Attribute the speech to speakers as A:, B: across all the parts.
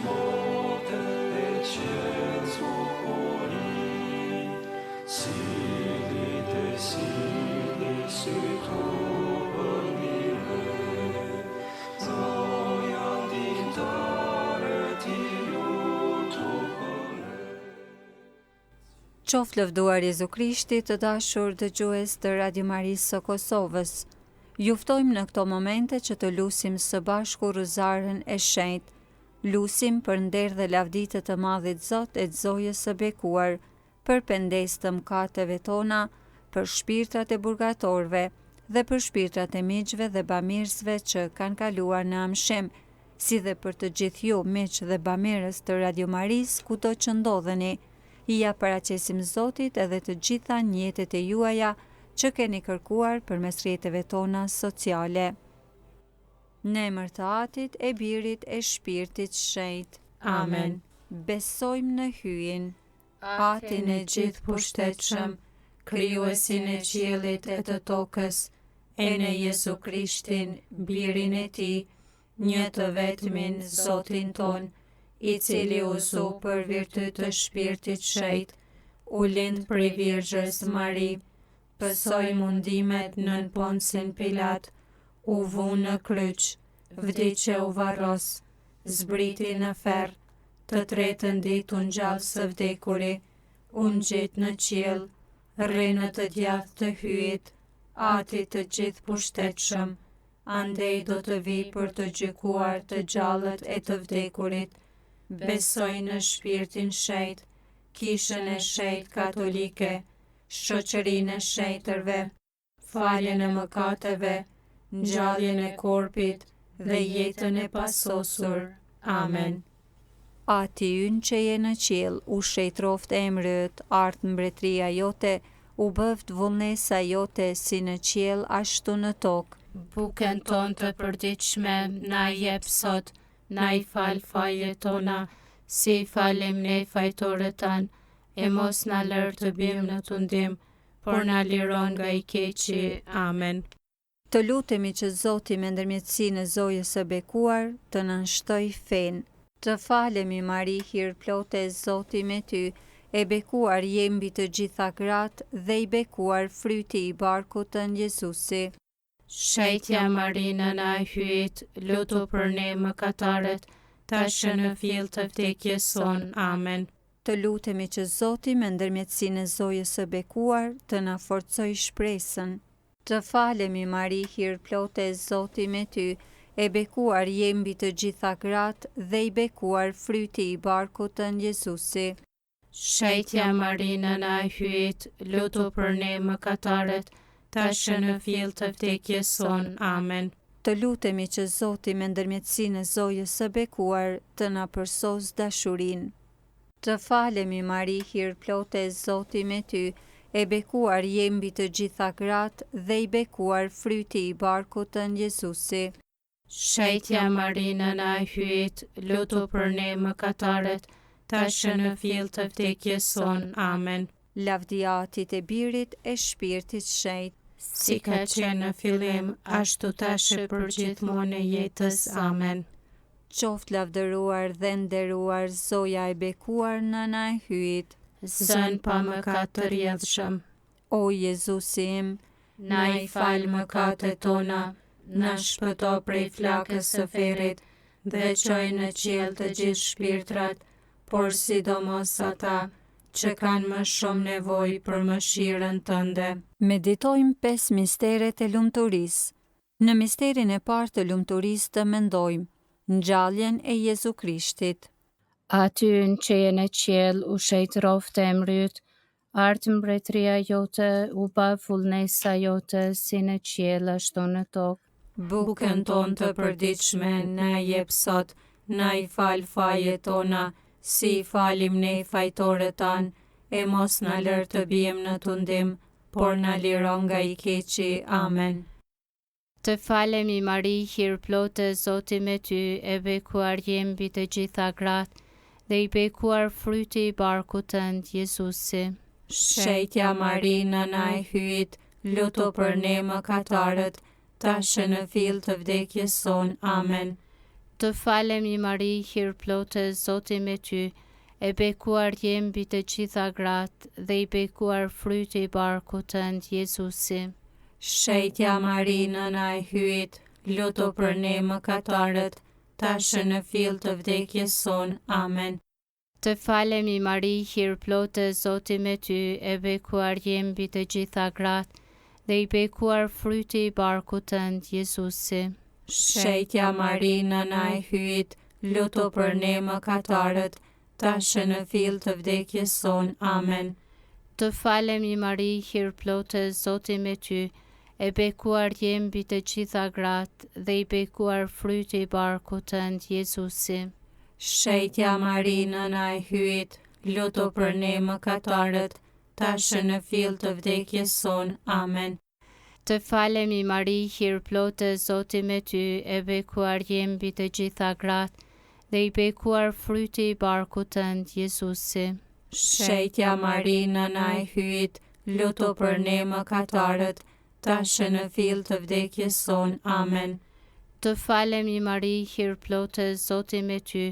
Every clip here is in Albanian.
A: mote e qenë zbukuri, silit e sili si tu përmire, zoja ndihmëtare ti lutu për ne.
B: Qoftë lëvduar Jezu Krishti, të dashur dëgjues të Radio Marisë së Kosovës. Ju ftojmë në këto momente që të lusim së bashku Rozarën e Shenjtë. Lusim për nder dhe lavditë të Madhit Zot e Zojës së bekuar, për pendes të mëkateve tona, për shpirtrat e burgatorëve dhe për shpirtrat e miqve dhe bamirësve që kanë kaluar në amshim, si dhe për të gjithë ju miq dhe bamirës të Radio Marisë kudo që ndodheni. Ja paraqesim Zotit edhe të gjitha njetet e juaja që keni kërkuar përmes rrjeteve tona sociale. Në emër të Atit, e Birit, e Shpirtit Shenjtë. Amen. Besojmë në hyjin, Atin e gjithë pushtetshëm, krijuesin e qiellit e të tokës, e në Jezu Krishtin, Birin e Tij, një të vetmin Zotin ton, i cili u zu për virtyt të Shpirtit Shenjtë, u lind prej Virgjës Mari, pësoi mundimet nën Poncin Pilat, u vu në kryq, vdiqe u varros, zbriti në ferr, të tretën ditë u ngjall së vdekuri, u ngjit në qiell, rri në të djathtë të hyjit, Atit të gjithë pushtetshëm, andej do të vi për të gjykuar të gjallët e të vdekurit. Besoj në shpirtin shenjtë, kishën e shenjtë katolike, shoqërinë e shenjtërve, faljen e mëkateve, ngjalljen e korpit dhe jetën e pasosur. Amen. Ati ynë që je në qiell, u shejtroft emri yt, art mbretëria jote, u bëft vullnesa jote si në qiell ashtu në tokë.
C: Bukën tonë të përditshme na jep sot, na i fal fajet tona, si i falim ne fajtorët tanë, e mos na lër të bim në tundim, por na liron nga i keqi. Amen.
B: Të lutemi që Zoti me ndërmjetësinë e Zojës së bekuar të na shtoj fenë. Të falemi Mari, hir plote, Zoti me ty, e bekuar je mbi të gjitha gratë dhe i bekuar fryti i barkut tënd Jezusi.
C: Shejtja Mari, nëna e hyjit, lutu për ne mëkatarët, tash në fill të vdekjes son. Amen.
B: Të lutemi që Zoti me ndërmjetësinë e Zojës së bekuar të na forcoj shpresën. Të falemi Mari, hir plote, Zoti me ty, e bekuar je mbi të gjitha gratë dhe i bekuar fryti i barkut tënd Jezusi.
C: Shejtja Mari, nëna e hyjit, lutu për ne mëkatarët, tash në fill të vdekjes son. Amen.
B: Të lutemi që Zoti me ndërmjetësinë e Zojës së bekuar të na përsos dashurinë. Të falemi Mari, hir plote, Zoti me ty, e bekuar je mbi të gjitha gratë dhe i bekuar fryti i barkut tënd Jezusi.
C: Shejtja Mari, nëna e hyjit, lutu për ne mëkatarët, tash në fill të vdekjes son. Amen.
B: Lavdia Atit e Birit e Shpirtit Shenjtë,
C: si ka qenë në fillim, ashtu tash e për gjithmonë e jetës. Amen.
B: Qoftë lavdëruar dhe nderuar Zoja e bekuar, nëna e hyjit.
C: Zën pa mëkat të rrjedhshëm,
B: O Jezusi im,
C: na i fal mëkatet tona, na shpëto prej flakës së ferrit dhe çoj në qiell të gjithë shpirtrat, por sidomos ata që kanë më shumë nevojë për mëshirën tënde.
B: Meditojmë 5 misteret e lumturisë. Në misterin e parë të lumturisë të mendojmë ngjalljen e Jezu Krishtit.
C: Aty që je në qiell, u shejtroft emri yt, art mbretëria jote, u bë vullnesa jote si në qiell ashtu në tokë.
B: Bukën tonë të përditshme na jep sot, na i fal fajet tona, si i falim ne fajtorët tanë, e mos na lër të bijmë në tundim, por na liro nga i keqi. Amen.
C: Të falemi Mari, hir plote, Zoti me ty, e bekuar je mbi të gjitha gratë dhe i bekuar fryti i barkut tënd Jezusi.
B: Shejtja Mari, nëna e hyjit, lutu për ne mëkatarët, tash në fill të vdekjes son. Amen.
C: Të falemi Mari, hir plotë, Zoti me ty, e bekuar je mbi të gjitha gratë, dhe i bekuar fryti i barkut tënd, Jezusi.
B: Shetja Mari, nëna e hyjit, lutu për ne mëkatarët, tashë në fill të vdekjes sonë. Amen.
C: Të falemi Mari, hir plotë, Zoti me ty, e bekuar je mbi të gjitha gratë, dhe i bekuar fryti i barkut tënd, Jezusi.
B: Shetja Mari, nëna e hyjit, lutu për ne mëkatarët, tashë në fill të vdekjes sonë. Amen.
C: Të falemi Mari, hir plotë, Zoti me ty, e bekuar je mbi të gjitha gratë, dhe i bekuar fryti i barkut tënd, Jezusi.
B: Shetja Mari, nëna e hyjit, lutu për ne mëkatarët, tashë në fill të vdekjes sonë. Amen.
C: Të falemi Mari, hir plotë, Zoti me ty, e bekuar je mbi të gjitha gratë, dhe i bekuar fryti i barkut tënd, Jezusi.
B: Shetja Mari, nëna e hyjit, lutu për ne mëkatarët, tashë në fill të vdekjes sonë. Amen.
C: Të falemi Mari, hir plotë, Zoti me ty,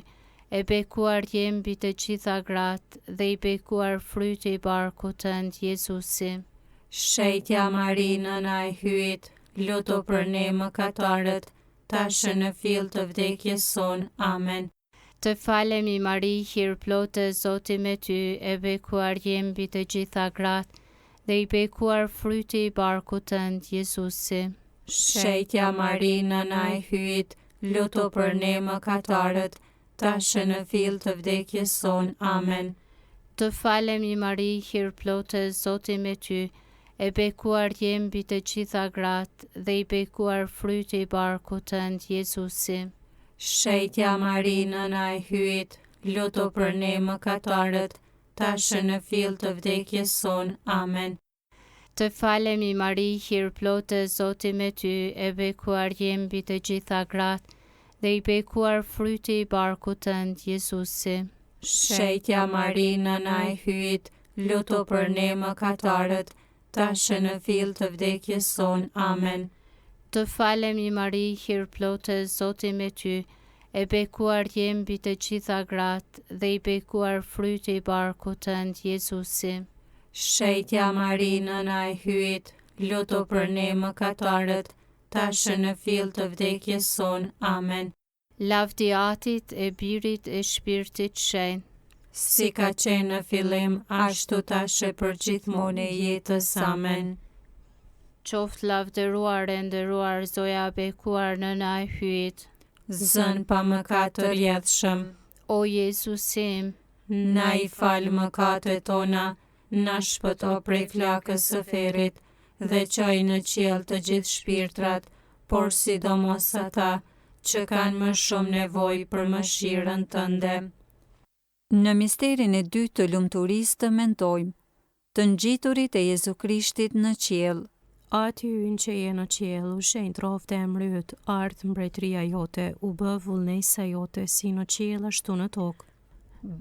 C: e bekuar je mbi të gjitha gratë, dhe i bekuar fryti i barkut tënd, Jezusi.
B: Shetja Mari, nëna e hyjit, lutu për ne mëkatarët, tashë në fill të vdekjes sonë. Amen.
C: Të falemi Mari, hir plotë, Zoti me ty, e bekuar je mbi të gjitha gratë, dhe i bekuar fryti i barkut tënd, Jezusi.
B: Shetja Mari, nëna e hyjit, lutu për ne mëkatarët, tashë në fill të vdekjes sonë. Amen.
C: Të falemi Mari, hir plotë, Zoti me ty, e bekuar je mbi të gjitha gratë, dhe i bekuar fryti i barkut tënd, Jezusi.
B: Shetja Mari, nëna e hyjit, lutu për ne mëkatarët, tashë në fill të vdekjes sonë. Amen.
C: Të falemi Mari, hir plotë, Zoti me ty, e bekuar je mbi të gjitha gratë, dhe i bekuar fryti i barkut tënd, Jezusi.
B: Shetja Mari, nëna e hyjit, lutu për ne mëkatarët, tashë në fill të vdekjes sonë. Amen.
C: Të falemi Mari, hir plotë, Zoti me ty, e bekuar je mbi të gjitha gratë, dhe i bekuar fryti i barkut tënd, Jezusi.
B: Shetja Mari, nëna e hyjit, lutu për ne mëkatarët, tashë në fill të vdekjes sonë. Amen.
C: Lavdi Atit, e Birit, e Shpirtit Shenjtë,
B: si ka qenë në fillim, ashtu tashë për gjithmonë e jetës. Amen.
C: Qoftë lavdëruar e nderuar Zoja e bekuar nëna e hyjit.
B: Zën pa mëkat të rjedhshëm,
C: O Jezusim,
B: na i fal mëkatet tona, na shpëto prej flakës së ferrit, dhe çoj në qiell të gjithë shpirtrat, por sidomos ata që kanë më shumë nevojë për mëshirën tënde. Në misterin e dytë të lumturisë të mentojmë të ngjiturit e Jezu Krishtit në qiell.
D: Aty ynë që je në qiell, u shenjtë rroftë e mryt, ardh mbretëria jote, u bë vullnesa jote si në qiell ashtu në tokë.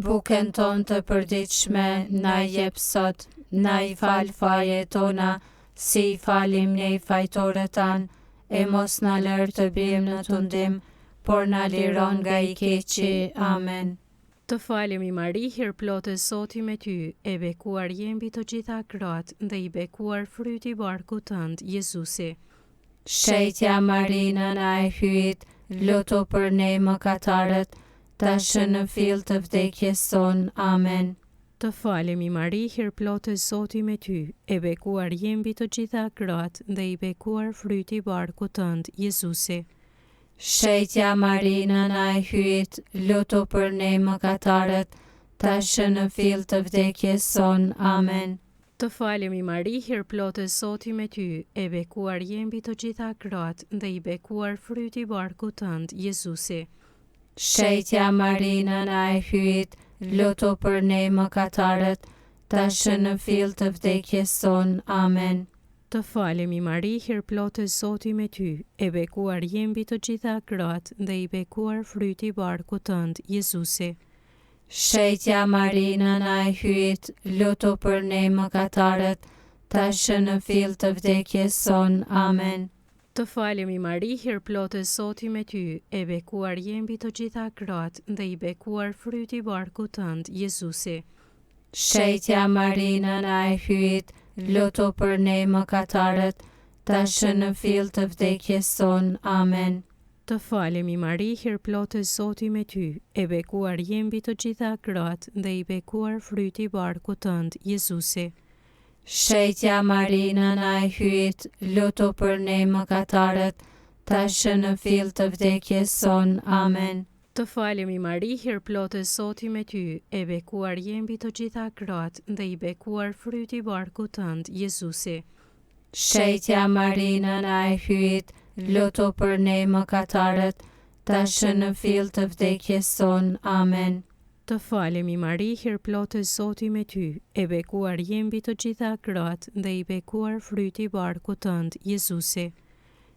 B: Bukën tonë të përditshme na jep sot, na i fal fajet tona, si i falim ne fajtorët tanë, e mos na lër të bijmë në tundim, por na liron nga i keqi. Amen.
D: Të falemi Mari, hir plotë, Zoti me ty, e bekuar je mbi të gjitha gratë, dhe i bekuar fryti i barkut tënd, Jezusi.
B: Shetja Mari, nëna e hyjit, lutu për ne mëkatarët, tashë në fill të vdekjes sonë. Amen.
D: Të falemi Mari, hir plotë, Zoti me ty, e bekuar je mbi të gjitha gratë, dhe i bekuar fryti i barkut tënd, Jezusi.
B: Shetja Mari, nëna e hyjit, lutu për ne mëkatarët, tashë në fill të vdekjes sonë. Amen.
D: Të falemi Mari, hir plotë, Zoti me ty, e bekuar je mbi të gjitha gratë, dhe i bekuar fryti i barkut tënd, Jezusi.
B: Shetja Mari, nëna e hyjit, lutu për ne mëkatarët, tashë në fill të vdekjes sonë. Amen.
D: Të falemi Mari, hir plotë, Zoti me ty, e bekuar je mbi të gjitha gratë, dhe i bekuar fryti i barkut tënd, Jezusi.
B: Shetja Mari, nëna e hyjit, lutu për ne mëkatarët, tashë në fill të vdekjes sonë. Amen.
D: Të falemi Mari, hir plotë Zoti me ty, e bekuar je mbi të gjitha gratë dhe i bekuar fryti i barkut tënd, Jezusi.
C: Shetja Mari, nëna e hyjit, lutu për ne mëkatarët, tashmë në fill të vdekjes son. Amen.
D: Të falemi Mari, hir plotë Zoti me ty, e bekuar je mbi të gjitha gratë dhe i bekuar fryti i barkut tënd, Jezusi.
C: Shetja Mari, nëna e hyjit, lutu për ne mëkatarët, tashmë në fill të vdekjes son. Amen.
D: Të falemi Mari, hir plotë Zoti me ty, e bekuar je mbi të gjitha gratë dhe i bekuar fryti i barkut tënd, Jezusi.
C: Shetja Mari, nëna e hyjit, lutu për ne mëkatarët, tashmë në fill të vdekjes son. Amen.
D: Të falemi Mari, hir plotë Zoti me ty, e bekuar je mbi të gjitha gratë dhe i bekuar fryti i barkut tënd, Jezusi.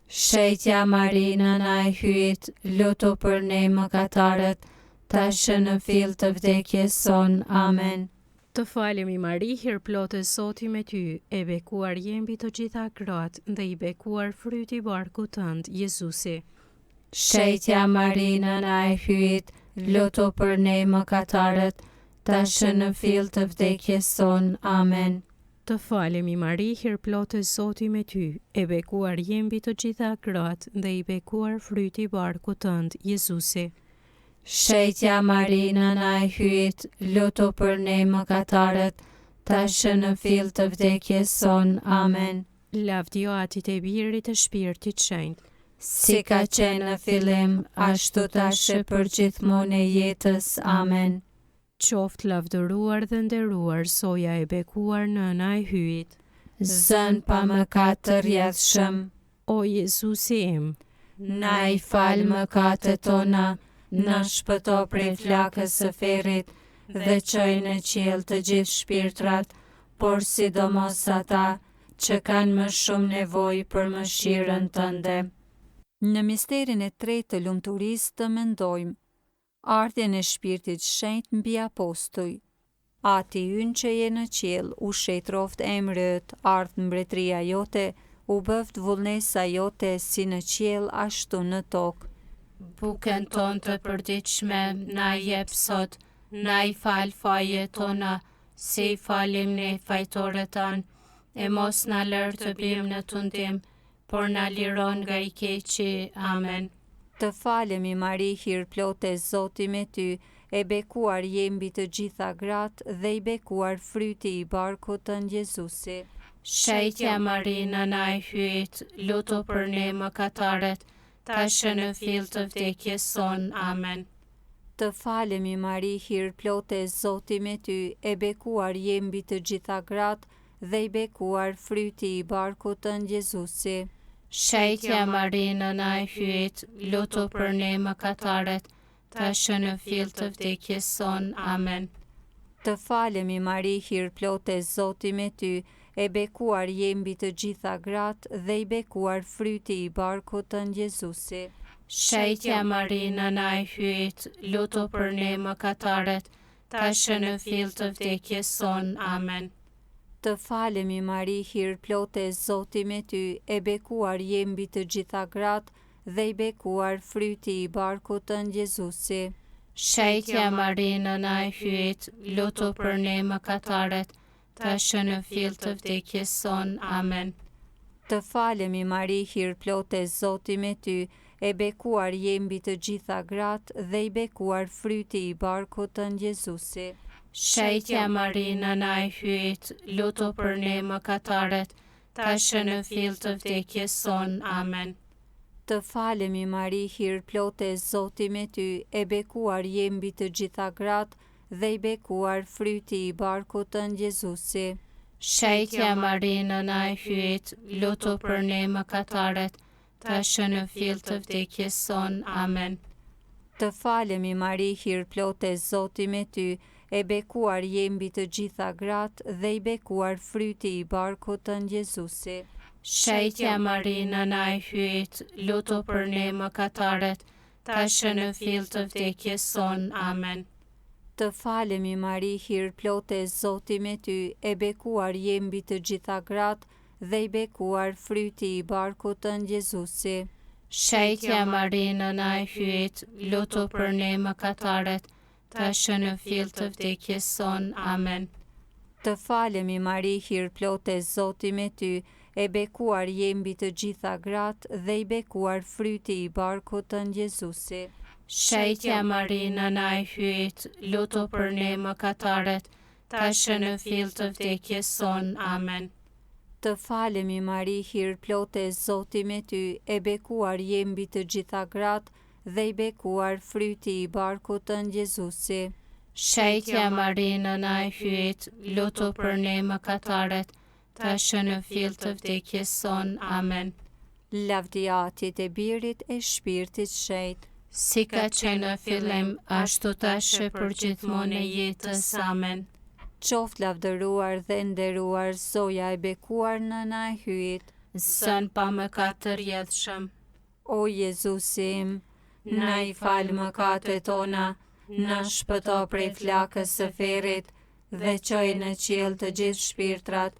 C: Shetja Mari, nëna e hyjit, lutu për ne mëkatarët, tashmë në fill të vdekjes son. Amen.
D: Të falemi Mari, hir plotë Zoti me ty, e bekuar je mbi të gjitha gratë dhe i bekuar fryti i barkut tënd, Jezusi.
C: Shetja Mari, nëna e hyjit, lutu për ne mëkatarët, tashmë në fill të vdekjes son. Amen.
D: Të falemi Mari, hir plotë Zoti me ty, e bekuar je mbi të gjitha gratë dhe i bekuar fryti i barkut tënd, Jezusi.
C: Shetja Mari, nëna e hyjit, lutu për ne mëkatarët, tashmë në fill të vdekjes son. Amen.
D: Lavdio Atit e Birit e Shpirtit Shenjtë,
C: si ka qenë në fillim, ashtu tash e përgjithmonë e jetës. Amen.
D: Qoftë lavdëruar dhe nderuar soja e bekuar nëna e hyjit.
C: Zën pa mëkat të rjedhshëm,
D: O Jezusi im,
C: na i fal mëkatet tona, na shpëto prej flakës së ferrit dhe çoj në qiell të gjithë shpirtrat, por sidomos ata që kanë më shumë nevojë për mëshirën tënde.
B: Në misterin e tretë të lumturisë të mendojmë ardhjen e Shpirtit Shenjtë mbi apostuj. Ati ynë që je në qiell, u shetroft emri yt, ardh mbretëria jote, u bëft vullnesa jote si në qiell ashtu në tokë.
C: Bukën tonë të përditshme na jep sot, na i fal fajet tona, si i falim ne fajtorët tanë, e mos na lër të bim në tundim, por na liron nga i keqi. Amen.
B: Të falemi Mari, hir plotë Zoti me ty, e bekuar je mbi të gjitha gratë dhe i bekuar fryti i barkut tënd, Jezusi.
C: Shetja Mari, nëna e hyjit, lutu për ne mëkatarët, tashmë në fill të vdekjes son. Amen.
B: Të falemi Mari, hir plotë Zoti me ty, e bekuar je mbi të gjitha gratë dhe i bekuar fryti i barkut tënd, Jezusi.
C: Shetja Mari, nëna e hyjit, lutu për ne mëkatarët, tashmë në fill të vdekjes son. Amen.
B: Të falemi Mari, hir plotë Zoti me ty, e bekuar je mbi të gjitha gratë dhe i bekuar fryti i barkut tënd, Jezusi.
C: Shetja Mari, nëna e hyjit, lutu për ne mëkatarët, tashmë në fill të vdekjes son. Amen.
B: Të falemi Mari, hir plotë Zoti me ty, e bekuar je mbi të gjitha gratë dhe i bekuar fryti i barkut tënd, Jezusi.
C: Shetja Mari, nëna e hyjit, lutu për ne mëkatarët, tashmë në fill të vdekjes son. Amen.
B: Të falemi Mari, hir plotë Zoti me ty, e bekuar je mbi të gjitha gratë dhe i bekuar fryti i barkut tënd, Jezusi.
C: Shetja Mari, nëna e hyjit, lutu për ne mëkatarët, tashmë në fill të vdekjes son. Amen.
B: Të falemi Mari, hir plotë Zoti me ty, e bekuar je mbi të gjitha gratë dhe i bekuar fryti i barkut tënd, Jezusi.
C: Shetja Mari, nëna e hyjit, lutu për ne mëkatarët, tashmë në fill të vdekjes son. Amen.
B: Të falemi Mari, hir plotë Zoti me ty, e bekuar je mbi të gjitha gratë dhe i bekuar fryti i barkut tënd, Jezusi.
C: Shetja Mari, nëna e hyjit, lutu për ne mëkatarët, tashmë në fill të vdekjes son. Amen.
B: Të falemi Mari, hir plotë Zoti me ty, e bekuar je mbi të gjitha gratë dhe i bekuar fryti i barkut tënd Jezusi.
C: Shejtja Marinë na e hyet, lutu për ne mëkatarët, tashmë në fill të vdekjes son. Amen.
B: Të falemi Mari, hir plote, Zoti me ty, e bekuar je mbi të gjitha gratë dhe i bekuar fryti i barkut tënd Jezusi.
C: Shejtja Marinë na e hyet, lutu për ne mëkatarët, tashmë në fill të vdekjes son. Amen.
B: Të falemi Mari, hir plote, Zoti me ty, e bekuar je mbi të gjitha gratë dhe i bekuar fryti i barkut tënd Jezusi.
C: Shejtja Marinë na e hyet, lutu për ne mëkatarët, tashmë në fill të vdekjes son. Amen.
B: Lavdia Atit e Birit e Shpirtit Shenjtë,
C: Si ka qenë në fillim, ashtu tash e përgjithmonë e jetës. Amen.
B: qoftë lavdëruar dhe nderuar Zoja e bekuar Nëna e hyjit.
C: Zën pa mëkat të rjedhshëm.
B: O Jezusi im, na i fal mëkatet tona, na shpëto prej flakës së ferrit dhe çoj në qiell të gjithë shpirtrat,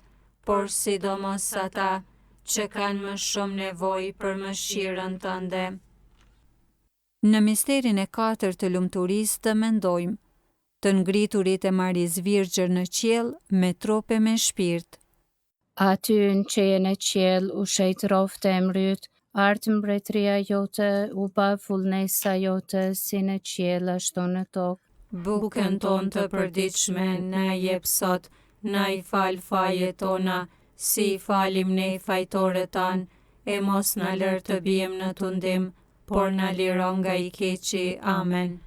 B: por sidomos ata që kanë më shumë nevojë për mëshirën tënde. Në misterin e 4 të lumturisë të mendojmë të ngriturit e Marisë Virgjër në qiell me trup e me shpirt.
C: Aty në qejen e qiell u shejtrofte e mryt, art mbretëria jote, u ba vullnesa jote, si në qiell ashtu në tokë.
B: Bukën tonë të përditshme na jep sot, na i fal fajet tona, si i falim ne fajtorët tanë, e mos na lër të bijmë në tundim, por na liro nga i keqi. Amen.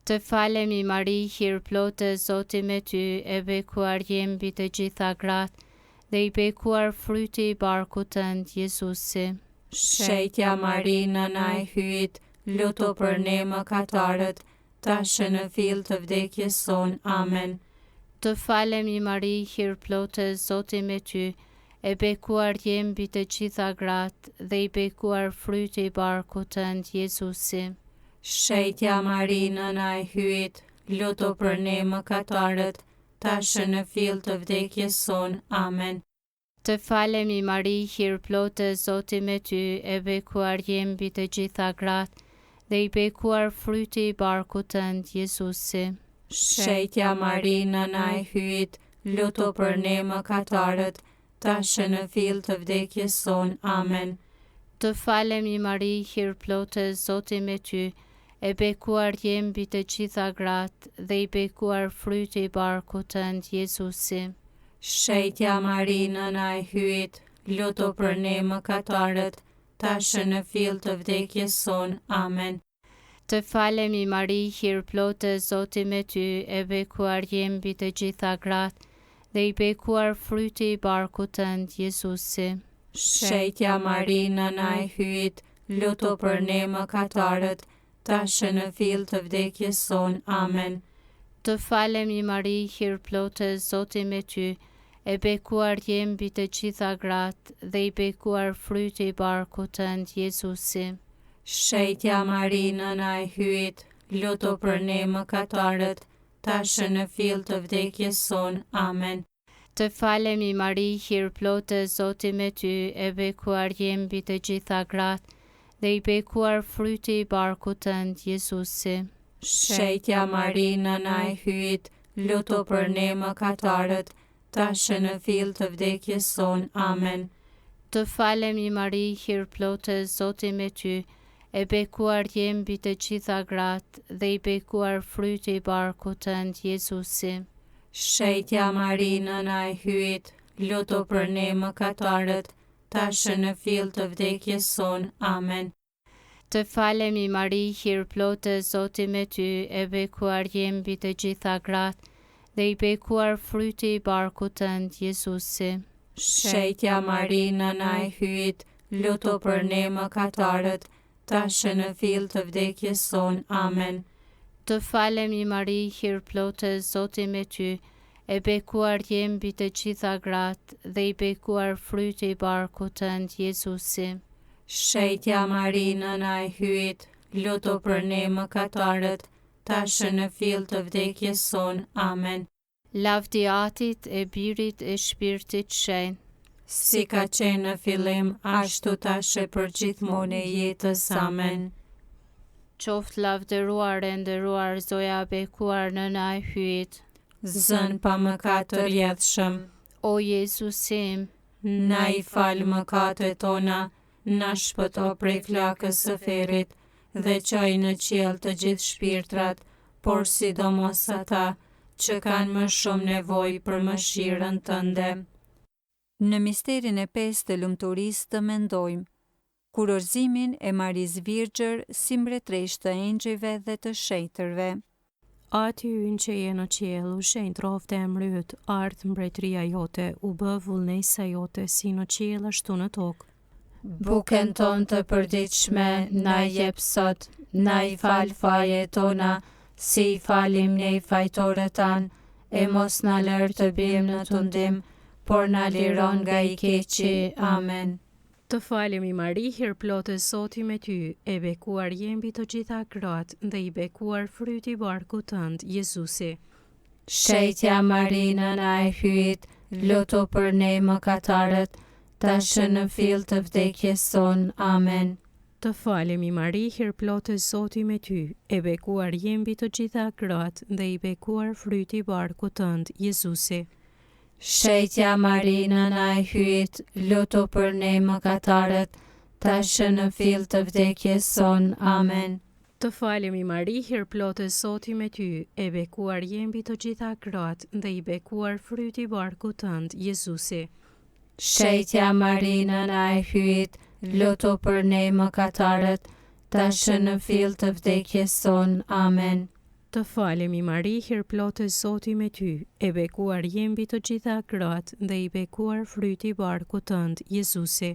C: Të falemi Mari, hir plotë, Zoti me ty, e bekuar je mbi të gjitha gratë, dhe i bekuar fryti i barkut tënd, Jezusi.
B: Shejtja Mari, Nëna e hyjit, lutu për ne mëkatarët, tashmë në fill të vdekjes son. Amen.
C: Të falemi Mari, hir plotë, Zoti me ty, e bekuar je mbi të gjitha gratë, dhe i bekuar fryti i barkut tënd, Jezusi.
B: Shejtja Mari, Nëna e hyjit, lutu për ne mëkatarët, tashmë në fill të vdekjes son. Amen.
C: Të falemi Mari, hir plotë, Zoti me ty, e bekuar je mbi të gjitha gratë, dhe i bekuar fryti i barkut tënd, Jezusi.
B: Shejtja Mari, Nëna e hyjit, lutu për ne mëkatarët, tashmë në fill të vdekjes son. Amen.
C: Të falemi Mari, hir plotë, Zoti me ty, e bekuar je mbi të gjitha gratë, dhe i bekuar fryti i barkut tënd, Jezusi.
B: Shejtja Mari, Nëna e hyjit, lutu për ne mëkatarët, tashmë në fill të vdekjes son. Amen.
C: Të falemi Mari, hir plotë, Zoti me ty, e bekuar je mbi të gjitha gratë, dhe i bekuar fryti i barkut tënd, Jezusi.
B: Shejtja Mari, Nëna e hyjit, lutu për ne mëkatarët, tashmë në fill të vdekjes son. Amen.
C: Të falemi Mari, hir plotë, Zoti me ty, e bekuar je mbi të gjitha gratë, dhe i bekuar fryti i barkut tënd, Jezusi.
B: Shejtja Mari, Nëna e hyjit, lutu për ne mëkatarët, tashmë në fill të vdekjes son. Amen.
C: Të falemi Mari, hir plotë, Zoti me ty, e bekuar je mbi të gjitha gratë, dhe i bekuar fryti i barkut tënd, Jezusi.
B: Shejtja Mari, Nëna e hyjit, lutu për ne mëkatarët, tashmë në fill të vdekjes son. Amen.
C: Të falemi Mari, hir plotë, Zoti me ty, e bekuar je mbi të gjitha gratë, dhe i bekuar fryti i barkut tënd, Jezusi.
B: Shejtja Mari, Nëna e hyjit, lutu për ne mëkatarët, tashmë në fill të vdekjes son. Amen.
C: Të falemi Mari, hir plotë, Zoti me ty, e bekuar je mbi të gjitha gratë, dhe i bekuar fryti i barkut tënd, Jezusi.
B: Shejtja Mari, Nëna e hyjit, lutu për ne mëkatarët, tashmë në fill të vdekjes son. Amen.
C: Të falemi Mari, hir plotë, Zoti me ty, e bekuar je mbi të gjitha gratë, dhe i bekuar fryti i barkut tënd, Jezusi.
B: Shejtja Mari, Nëna e hyjit, lutu për ne mëkatarët, tashmë në fill të vdekjes son. Amen.
C: Lavdi Atit e Birit e Shpirtit Shenjtë. si ka qenë në fillim, ashtu tash e për gjithmonë e jetës. Amen. Qoftë lavdëruar e nderuar Zoja e bekuar nëna e hyjt,
B: Zën pa mëkat të rjedhshëm,
C: o Jezusim,
B: na i fal mëkatet tona, na shpëto prej flakës së ferrit, dhe çoj në qiell të gjithë shpirtrat, por sidomos ata që kanë më shumë nevojë për mëshirën tënde. Në misterin e 5 të lumturisë të mendojmë kurorzimin e Marisë Virgjër si mbretëresht të engjëjve dhe të shetërve.
D: Ati ynë që je në qiell, u shenjtë rroftë e emrit, ardh mbretëria jote, u bë vullnesa jote si në qiell ashtu në tokë.
C: Bukën tonë të përditshme na jep sot, na i fal fajet tona, si i falim ne fajtorët tanë, e mos na lër të bijmë në tundim, por na liron nga i keqi. Amen.
D: Të falemi Mari, hir plotë Zoti me ty, e bekuar je mbi të gjitha gratë dhe i bekuar fryti i barkut tënd, Jezusi.
C: Shetja Mari nëna e hyjt, lutu për ne mëkatarët, tash në fill të vdekjes son. Amen.
D: Të falemi Mari, hir plotë Zoti me ty, e bekuar je mbi të gjitha gratë dhe i bekuar fryti i barkut tënd, Jezusi.
C: Shetja Mari nëna e hyjt, lutu për ne mëkatarët, tash në fill të vdekjes son. Amen.
D: Të falemi Mari, hir plotë Zoti me ty, e bekuar je mbi të gjitha gratë dhe i bekuar fryti i barkut tënd, Jezusi.
C: Shetja Mari nëna e hyjt, lutu për ne mëkatarët, tash në fill të vdekjes son. Amen.
D: Të falemi Mari, hir plotë Zoti me ty, e bekuar je mbi të gjitha gratë dhe i bekuar fryti i barkut tënd, Jezusi.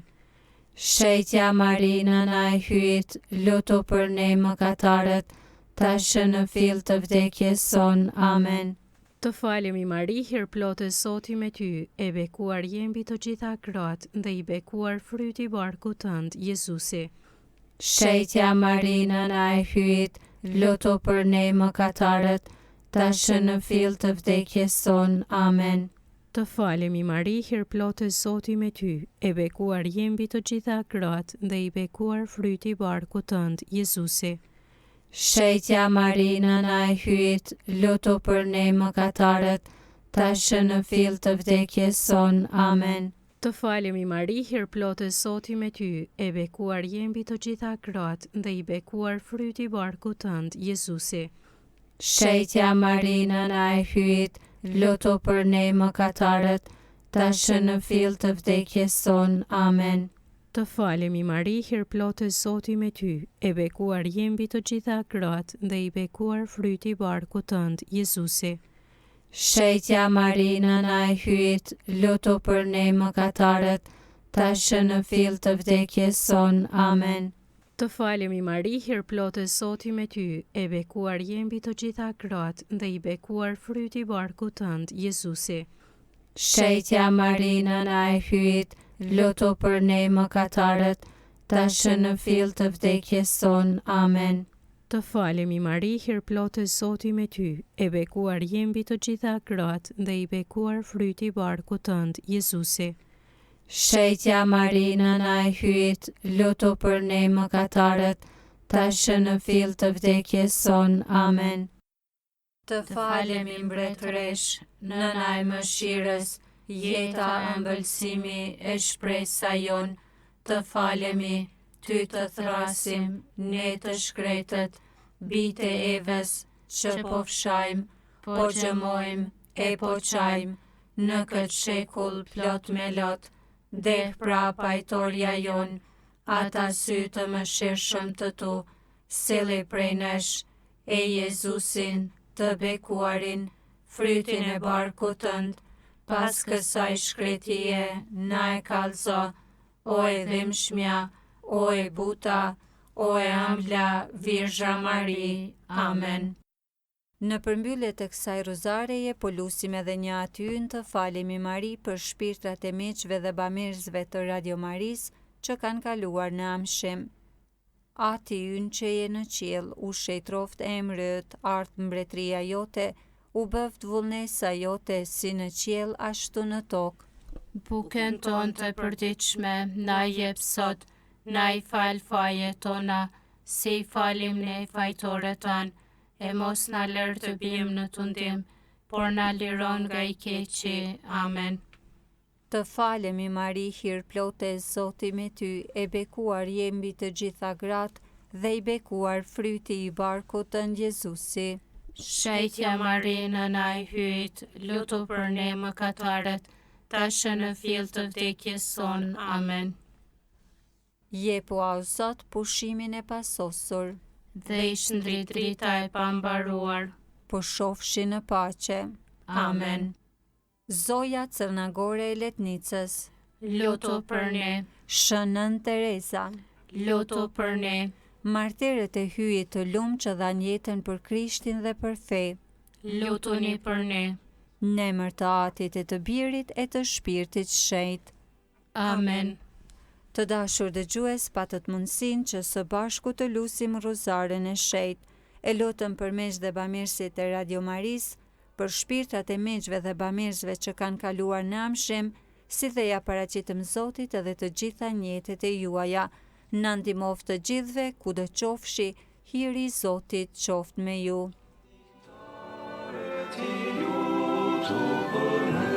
C: Shetja Mari nëna e hyjt, lutu për ne mëkatarët, tash në fill të vdekjes son. Amen.
D: Të falemi Mari, hir plotë Zoti me ty, e bekuar je mbi të gjitha gratë dhe i bekuar fryti i barkut tënd, Jezusi.
C: Shetja Mari nëna e hyjt, lutu për ne mëkatarët, tash në fill të vdekjes son. Amen.
D: Të falemi Mari, hir plotë Zoti me ty, e bekuar je mbi të gjitha gratë dhe i bekuar fryti i barkut tënd, Jezusi.
C: Shetja Mari nëna e hyjt, lutu për ne mëkatarët, tash në fill të vdekjes son. Amen.
D: Të falemi Mari, hir plotë Zoti me ty, e bekuar je mbi të gjitha gratë dhe i bekuar fryti i barkut tënd, Jezusi.
C: Shetja Mari nëna e hyjt, lutu për ne mëkatarët, tash në fill të vdekjes son. Amen.
D: Të falemi Mari, hir plotë Zoti me ty, e bekuar je mbi të gjitha gratë dhe i bekuar fryti i barkut tënd, Jezusi.
C: Shetja Mari nëna e hyjt, lutu për ne mëkatarët, tash në fill të vdekjes son. Amen.
D: Të falemi Mari, hir plotë Zoti me ty, e bekuar je mbi të gjitha gratë dhe i bekuar fryti i barkut tënd, Jezusi.
C: Shetja Mari nëna e hyjt, lutu për ne mëkatarët, tash në fill të vdekjes son. Amen.
D: Të falemi Mari, hir plotë Zoti me ty, e bekuar je mbi të gjitha gratë dhe i bekuar fryti i barkut tënd, Jezusi.
C: Shetja Mari nëna e hyjt, lutu për ne mëkatarët, tash në fill të vdekjes son. Amen.
B: Të falemi mbretëresh, nëna e mëshirës, jeta ëmbëlsimi e shpresa jon, të falemi, ty të thrasim, ne të shkretët, bite Evës, që po fshajmë, po gjëmojmë, e po qajmë, në këtë shekull plot me lot, deh pra pajtorja jon, ata sy të mëshirshëm të tu, sili prej nesh, e Jezusin, të bekuarin, frytin e barkut tënd, pas kësaj shkretije, na e kallëzo, o e dhimbshmja, o e buta, o e ëmbla Virgja Mari. Amen. Në përmbyllje të kësaj rozareje, po lusim edhe një atyën të falemi Mari për shpirtrat e miqve dhe bamirësve të Radio Maris që kanë kaluar në amshim. Ati ynë që je në qiell, u shejtroft emri yt, ardh mbretëria jote, u bëft vullnesa jote si në qiell ashtu në tokë.
C: Bukën tonë të përditshme, na jep sot, na I fal fajet tona, si I falim ne fajtorët tanë, e mos na lër të bijmë në tundim, por na liron nga I keqi. Amen.
B: Të falemi Mari, hir plote, Zoti me ty, e bekuar je mbi të gjitha gratë dhe I bekuar fryti I barkut tënd Jezusi.
C: Shejtja Mari nëna e hyjt, lutu për ne mëkatarët, tashë në fill të vdekjes son. Amen.
B: Jepu au Zot pushimin e pasosur,
C: Dhe I shndrit drita e pambaruar.
B: po shofshi në paqe.
C: Amen.
B: Zoja Cërnagore e Letnicës,
C: Lutu për ne,
B: Shënën Teresa,
C: lutu për ne,
B: martirët e hyjit të lumë që dhan jetën për Krishtin dhe për fe,
C: lutuni për ne.
B: në emër të Atit e të Birit e të Shpirtit Shenjtë.
C: Amen.
B: Të dashur dëgjues, patët mundësinë që së bashku të lusim Rozaren e Shenjtë. E lutëm për meq dhe bamirësit e Radio Maris, për shpirtrat e meqve dhe bamirësve që kanë kaluar në amshim, si dhe ja paraqitëm Zotit edhe të gjitha njetet e juaja. Na ndihmoft të gjithëve, kudo qofshi, hiri I Zotit qoftë me ju.
A: Ti lutu për ne.